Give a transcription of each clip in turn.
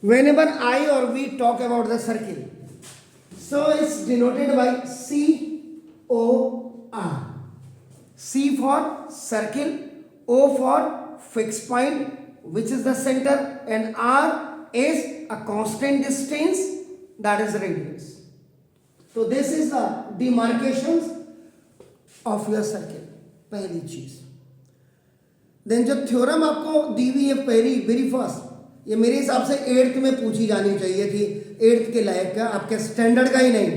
whenever I or we talk about the circle, so it's denoted by COR. C for circle, O for fixed point, which is the center, and R is a constant distance, that is radius. So this is the demarcations of your circle. पहली चीज. Then जो theorem आपको दी हुई है पहली very first, ये मेरे हिसाब से 8th में पूछी जानी चाहिए थी, 8th के लायक का, आपके स्टैंडर्ड का ही नहीं.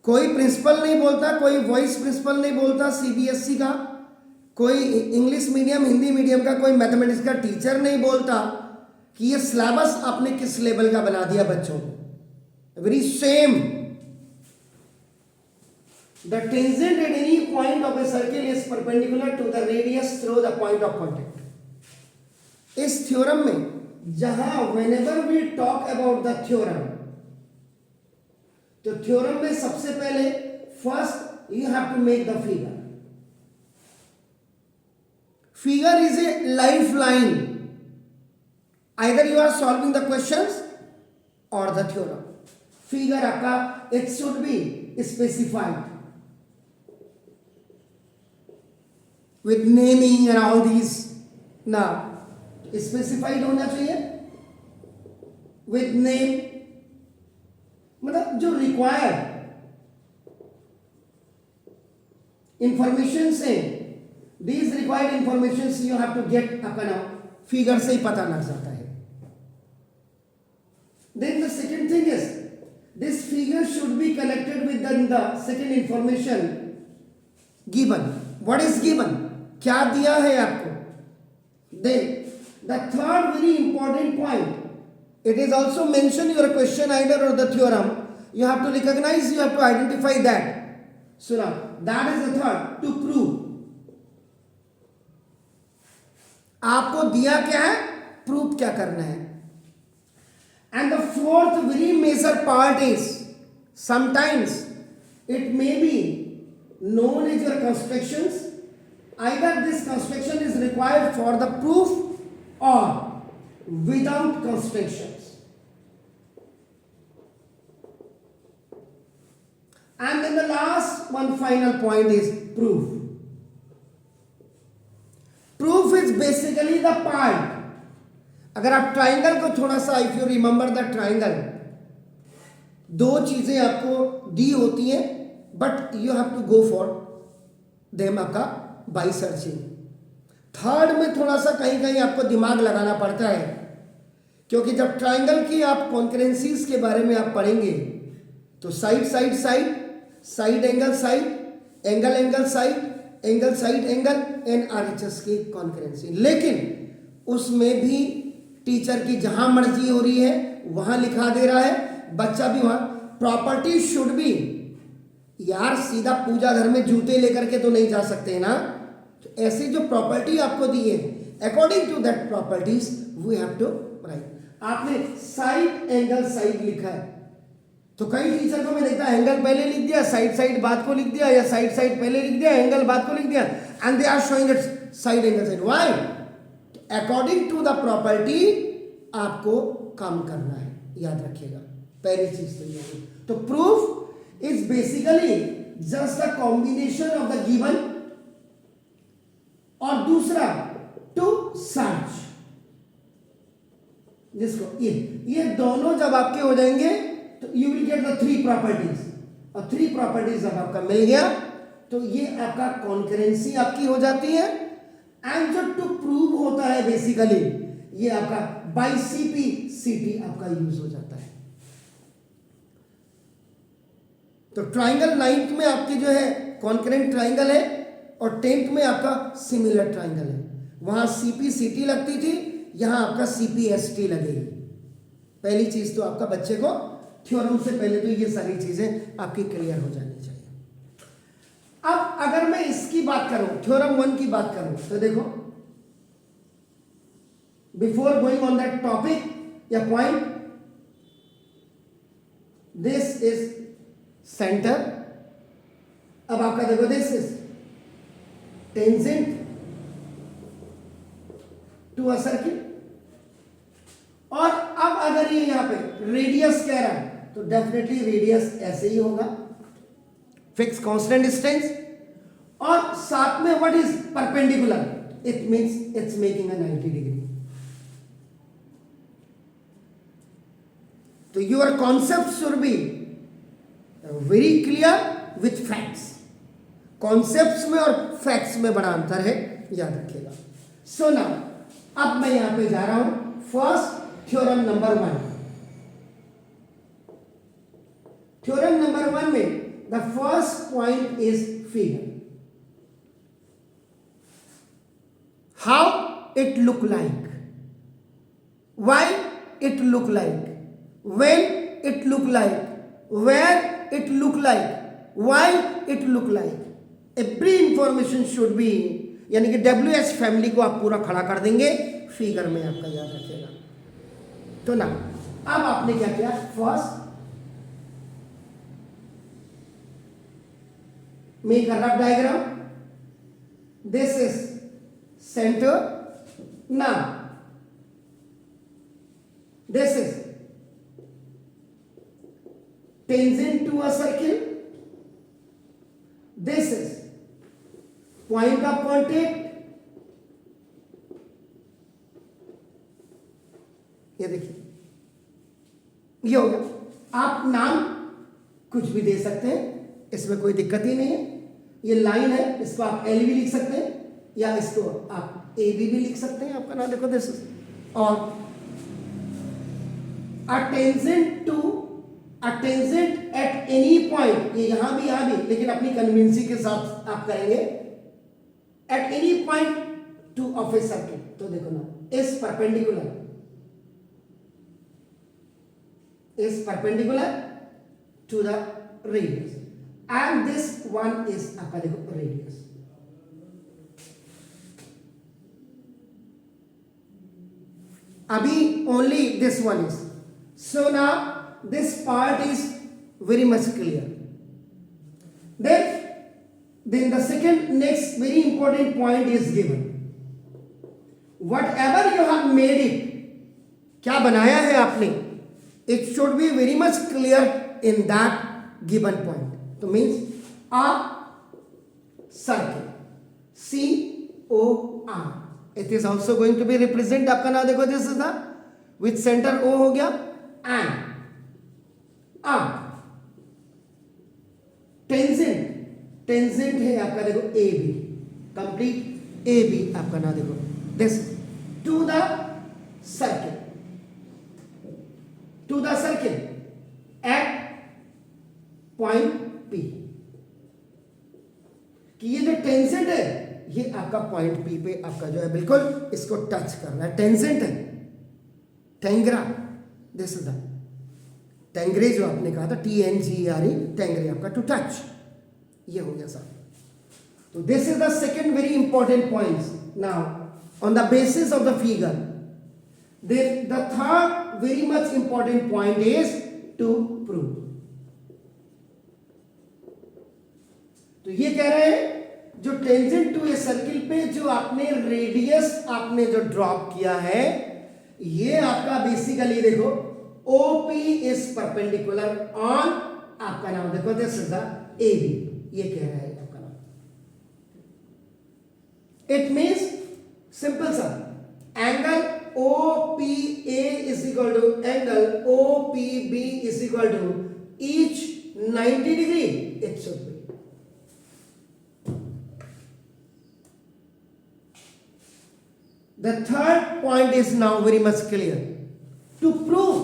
कोई प्रिंसिपल नहीं बोलता, कोई वॉइस प्रिंसिपल नहीं बोलता सीबीएसई का, कोई इंग्लिश मीडियम हिंदी मीडियम का, कोई मैथमेटिक्स का टीचर नहीं बोलता कि ये सिलेबस आपने किस लेवल का बना दिया बच्चों को. Very same. The tangent at any point of a circle is perpendicular to the radius through the point of contact. इस थ्योरम में जहां whenever we talk about the theorem, तो थ्योरम में सबसे पहले first you have to make the figure. Figure is a life line. Either you are solving the questions और the theorem. Figure आपका it should be specified with naming and all these. ना specified होना चाहिए with name, मतलब जो required information से, these required information you have to get अपना figure से ही पता लग जाता है. Then the second thing is this figure should be connected with the second information given. What is given, क्या दिया है आपको. Then the third very important point, it is also mentioned in your question either or the theorem, you have to recognize, you have to identify that. So now that is the third, to prove. आपको दिया क्या है, proof क्या करना है. And the fourth very major part is sometimes it may be known as your constructions. Either this construction is required for the proof or without constructions. And then the last one final point is proof. Proof is basically the part. अगर आप triangle को थोड़ा सा, if you remember the triangle, दो चीजें आपको दी होती हैं but you have to go for them आपका बाई सर्चिंग. थर्ड में थोड़ा सा कहीं कहीं आपको दिमाग लगाना पड़ता है, क्योंकि जब ट्राइंगल की आप कॉन्करेंसीज के बारे में आप पढ़ेंगे तो side side side, side angle side, angle angle side, angle side angle and RHS की कॉन्करेंसी. लेकिन उसमें भी टीचर की जहां मर्जी हो रही है वहां लिखा दे रहा है, बच्चा भी वहां. प्रॉपर्टी शुड बी, यार सीधा पूजा घर में जूते लेकर के तो नहीं जा सकते ना. तो ऐसी जो प्रॉपर्टी आपको दी है, according to that properties we have to write. आपने साइड एंगल साइड लिखा है, तो कई टीचर को मैं देखता एंगल पहले लिख दिया, साइड साइड बाद को लिख दिया, या साइड साइड पहले लिख दिया, एंगल बाद को लिख दिया, and they are showing it side angle side. Why? According to the property आपको काम करना है, याद रखिएगा. पहली चीज तो ये है. तो proof is basically just the combination of the given, और दूसरा टू सर्च. जिसको ये दोनों जब आपके हो जाएंगे तो you will get the 3 properties. और 3 प्रॉपर्टीज जब आपका मिल गया तो ये आपका कॉन्करेंसी आपकी हो जाती है. एंड जो टू प्रूव होता है बेसिकली ये आपका बाई सीपी सीटी आपका यूज हो जाता है. तो ट्राइंगल 9th में आपकी जो है कॉन्करेंट ट्राइंगल है, और 10th में आपका सिमिलर ट्राइंगल है. वहां सीपी सीटी लगती थी, यहां आपका सीपीएसटी लगेगी. पहली चीज तो आपका बच्चे को थ्योरम से पहले तो ये सारी चीजें आपकी क्लियर हो जानी चाहिए. अब अगर मैं इसकी बात करूं, थ्योरम 1 की बात करूं, तो देखो before going on that topic या पॉइंट, दिस इज सेंटर. अब आपका देखो this is tangent to a circle, और अब अगर ये यहां पे रेडियस कह रहा है तो डेफिनेटली रेडियस ऐसे ही होगा, फिक्स कांस्टेंट डिस्टेंस, और साथ में what is perpendicular, it means it's making a 90 degree. तो your concept should be very clear with facts. Concepts में और फैक्ट्स में बड़ा अंतर है, याद रखिएगा। सो नाउ अब मैं यहां पे जा रहा हूं first theorem number 1। Theorem number 1 में the first point is figure. How it look like, why it look like, when it look like, where it look like, why it look like, every information should be, यानी कि WH family को आप पूरा खड़ा कर देंगे figure में, आपका याद रखिएगा। तो ना अब आपने क्या किया, first make a rough diagram, this is centre, now this is tangent to a circle, this is point of contact, ये देखिए ये हो गया। आप नाम कुछ भी दे सकते हैं, इसमें कोई दिक्कत ही नहीं है। ये लाइन है, इसको आप एल भी लिख सकते हैं या इसको आप ए भी लिख सकते हैं, आपका नाम देखो दिस इज, और अटेंजेंट एट एनी पॉइंट, ये यहां भी लेकिन अपनी कन्वीनियंस के साथ आप करेंगे, at any point to of a circle. तो देखो ना, is perpendicular to the radius, and this one is आपका देखो रेडियस। अभी only this one is, so now this part is very much clear. Then the second next very important point is given. Whatever you have made it, क्या बनाया है आपने, it should be very much clear in that given point. तो means a circle, COR, it is also going to be represent, आपका नाम देखो, this is the with center O हो गया, and टेंजेंट है आपका देखो A B, complete A B आपका ना देखो this to the circle at point P, कि ये जो टेंजेंट है ये आपका पॉइंट पी पे आपका जो है बिल्कुल इसको टच कर रहा है, टेंजेंट है, टेंगरा, दिस इज द टेंगरे जो आपने कहा था, TNGRE, टेंगरे आपका टू टच, ये हो गया सर। तो this is the second very important point. Now on the basis of the figure, the third very much important point is to prove. तो ये कह रहे हैं जो टेंजेंट टू ए सर्किल पे जो आपने रेडियस आपने जो ड्रॉप किया है, ये आपका बेसिकली देखो OP is perpendicular on, आपका नाम देखो दिस इज द AB, ये कह रहा है आपका नाम। इट मीन्स सिंपल सा, angle OPA is equal to angle OPB is equal to each 90 degree, it should be। The third point is now very much clear. To prove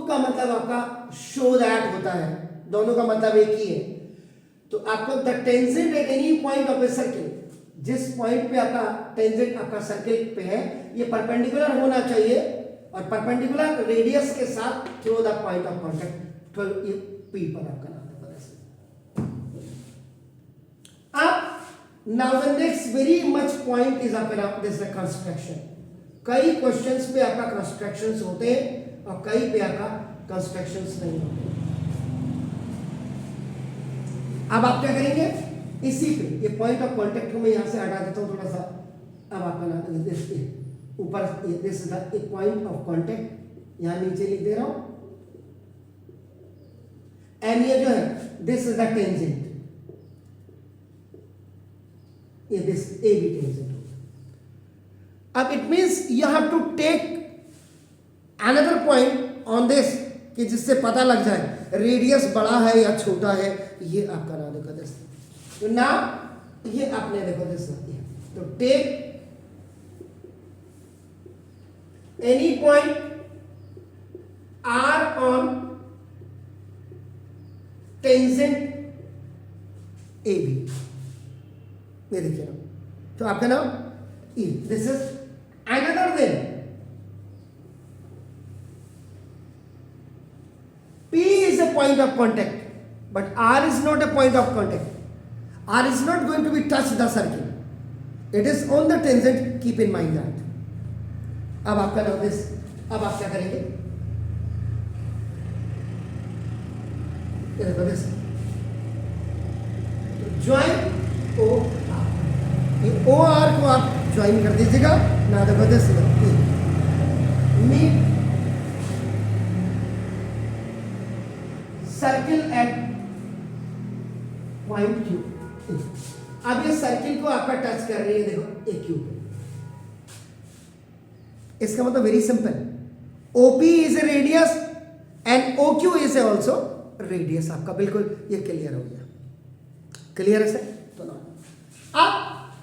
का मतलब आपका show that होता है, दोनों का मतलब एक ही है। तो आपको the tangent at any point of a circle, जिस पॉइंट पे आपका टेंजेंट आपका सर्किल पे है, ये परपेंडिकुलर होना चाहिए, और परपेंडिकुलर रेडियस के साथ through the point of contact 12 P पर आपका नाम है। अब now the next very much point is आपका दिस कंस्ट्रक्शन। कई क्वेश्चंस पे आपका कंस्ट्रक्शंस होते हैं और कई पे आपका कंस्ट्रक्शंस नहीं होते। अब आप क्या करेंगे, इसी पे ये पॉइंट ऑफ कांटेक्ट को मैं यहां से हटा देता हूं थोड़ा सा। अब आपका नाम ऊपर this is the point of contact, यहां नीचे लिख दे रहा हूं, एंड ये जो है दिस इज द टेंजेंट, ये दिस ए बी टेंजेंट होगा। अब it means you have to take another point on this कि जिससे पता लग जाए रेडियस बड़ा है या छोटा है। ये आपका ना देखो दिस, तो ना ये आपने देखो दिस, तो take any point R on tangent A B, ये देखिए ना, तो आपका नाम E, this is another then P is a point of contact, but R is not a point of contact. R is not going to be touch the circle. It is on the tangent. Keep in mind that. अब आपका नाम this, अब आप क्या करेंगे, this join O R, ये O R को आप ज्वाइन कर दीजिएगा ना, देखो this meet circle at point Q. अब ये सर्किल को आपका टच कर रही है, देखो ए क्यू पे, इसका मतलब very simple, OP is a radius and O Q is also radius. आपका बिल्कुल ये क्लियर हो गया, क्लियर है सर? तो ना अब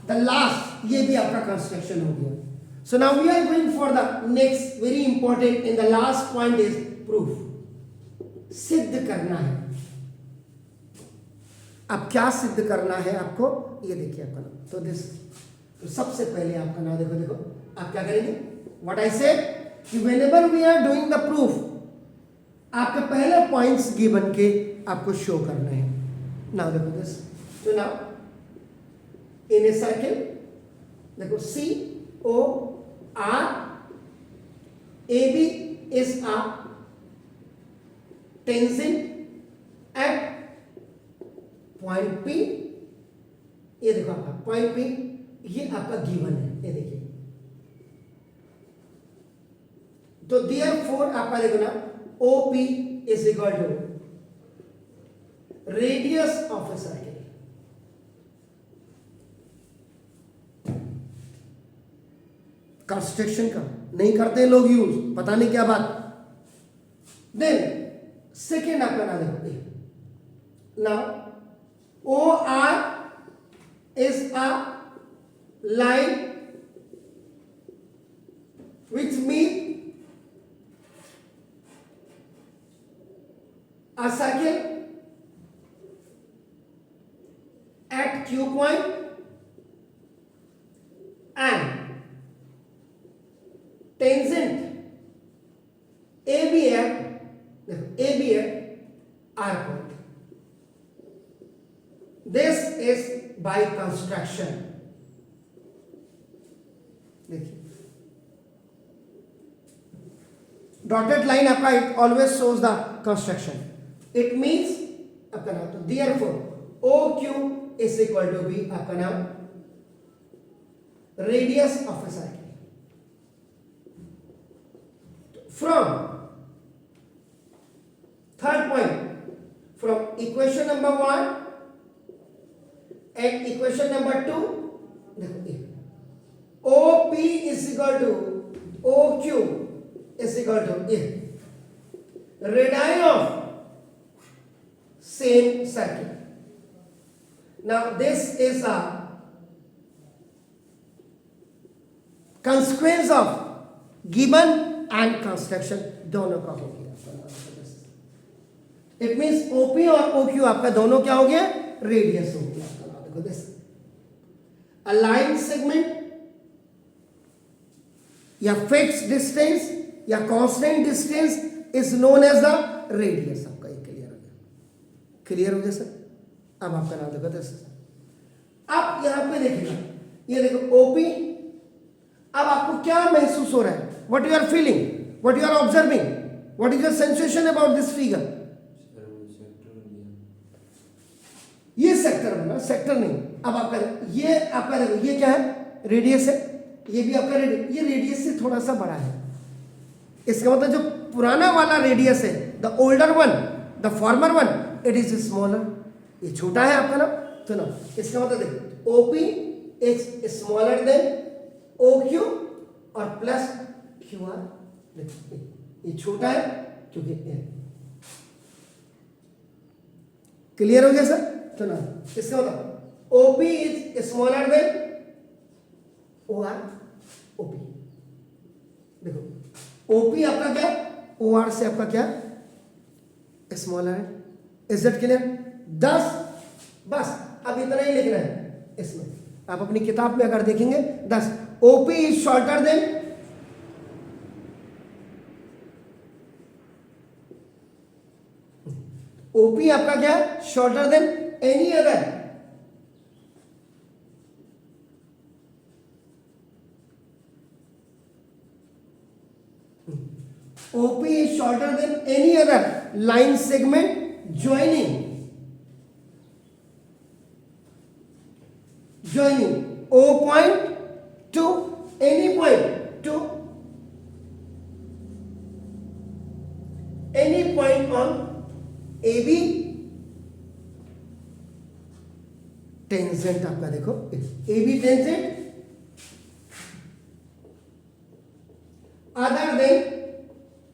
द लास्ट, ये भी आपका कंस्ट्रक्शन हो गया। So now we are going for the next very important in the last point is proof, सिद्ध करना है। अब क्या सिद्ध करना है आपको, ये देखिए आपका नाम, तो दिस, तो सबसे पहले आपका नाम देखो, देखो आप क्या करेंगे, व्हाट आई सेड कि whenever we are doing the proof, आपके पहले पॉइंट्स गिवन के आपको शो करना है। नाउ देखो दिस, तो नाउ इन ए सर्किल देखो C O R, A B is a tangent at point P, ये देखो आपका पॉइंट P, ये आपका गिवन है, ये देखिए, तो देयरफॉर आपका देखो ना OP is equal to radius of a circle. Construction का नहीं करते लोग यूज, पता नहीं क्या बात। देन सेकेंड आपका ना देखो, now OR is a line which meet a circle at Q point and tangent AB at R point. This is by construction. देखिए डॉटेड लाइन आपका it always shows the construction, it means आपका नाम, तो therefore O Q is equal to be आपका नाम radius of a circle. From third point, from equation number 1 and equation number 2, देखो OP is equal to OQ is equal to radii of same circle. Now this is a consequence of given and construction, दोनों का हो गया। It means OP और OQ आपका दोनों क्या हो गया, रेडियस हो गया। This a line segment या फिक्स्ड डिस्टेंस या constant distance is known as the radius. आपका ये क्लियर हो गया, क्लियर हो गया सर? अब आपका नाम देखो दस, अब यहां पे देखिएगा, ये देखो ओपी। अब आपको क्या महसूस हो रहा है, what you are feeling, what you are observing, what is your sensation about this figure? ये सेक्टर बना, सेक्टर नहीं। अब आपका ये आपका देखो, ये क्या है, रेडियस है, ये भी आपका ये रेडियस से थोड़ा सा बड़ा है। इसका मतलब जो पुराना वाला रेडियस है, the older one, the former one, it is smaller, ये छोटा है आपका ना। तो ना इसका मतलब देखो OP is smaller than OQ और प्लस QR, ये छोटा है क्योंकि क्लियर हो गया सर। तो ना इसका मतलब OP is smaller than OR OP। देखो OP आपका क्या, OR से आपका क्या स्मॉलर है। Is that clear? 10 बस अब इतना ही लिखना है इसमें। आप अपनी किताब में अगर देखेंगे 10 OP is shorter than OP आपका क्या है, shorter than any other. OP is shorter than any other line segment joining O point to any point on AB tangent आपका देखो AB tangent other than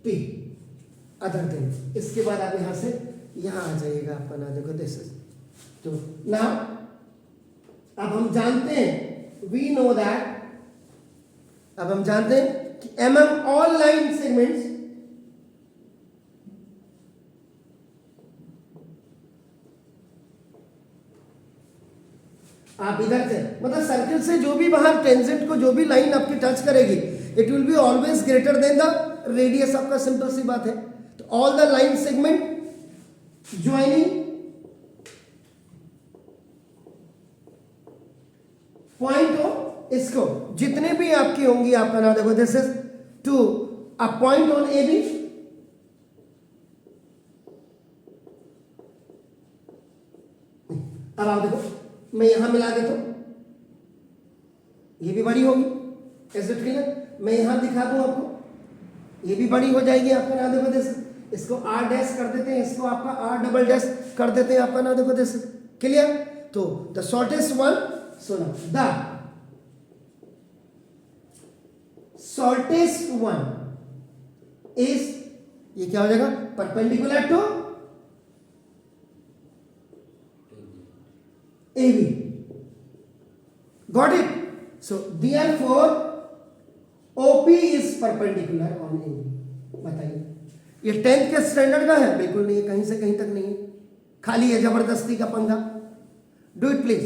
P, other than. इसके बाद आप यहां से यहां आ जाइएगा आपका ना, देखो दिस इज तो ना। अब हम जानते हैं वी नो दैट, अब हम जानते हैं कि among all line segments आप इधर से मतलब सर्किल से जो भी बाहर टेंजेंट को जो भी लाइन आपकी टच करेगी it will be always greater than the radius आपका, सिंपल सी बात है। तो all the line segment joining point हो, इसको जितने भी आपकी होंगी आपका ना, देखो this is to a point on A B, अब आप देखो मैं यहां मिला देता हूं, ये भी बड़ी होगी, इज इट क्लियर? मैं यहां दिखा दूं आपको, ये भी बड़ी हो जाएगी आपका ना, देखो दिस, इसको R डैश कर देते हैं, इसको आपका R डबल डैश कर देते हैं आपका ना, देखो दिस क्लियर। तो द शॉर्टेस्ट वन, सुनो द शॉर्टेस्ट वन इज, ये क्या हो जाएगा, perpendicular to AB, got it? So therefore OP is perpendicular on AB। बताइए ये 10th के स्टैंडर्ड का है? बिल्कुल नहीं है, कहीं से कहीं तक नहीं है, खाली है जबरदस्ती का पंगा। Do it please.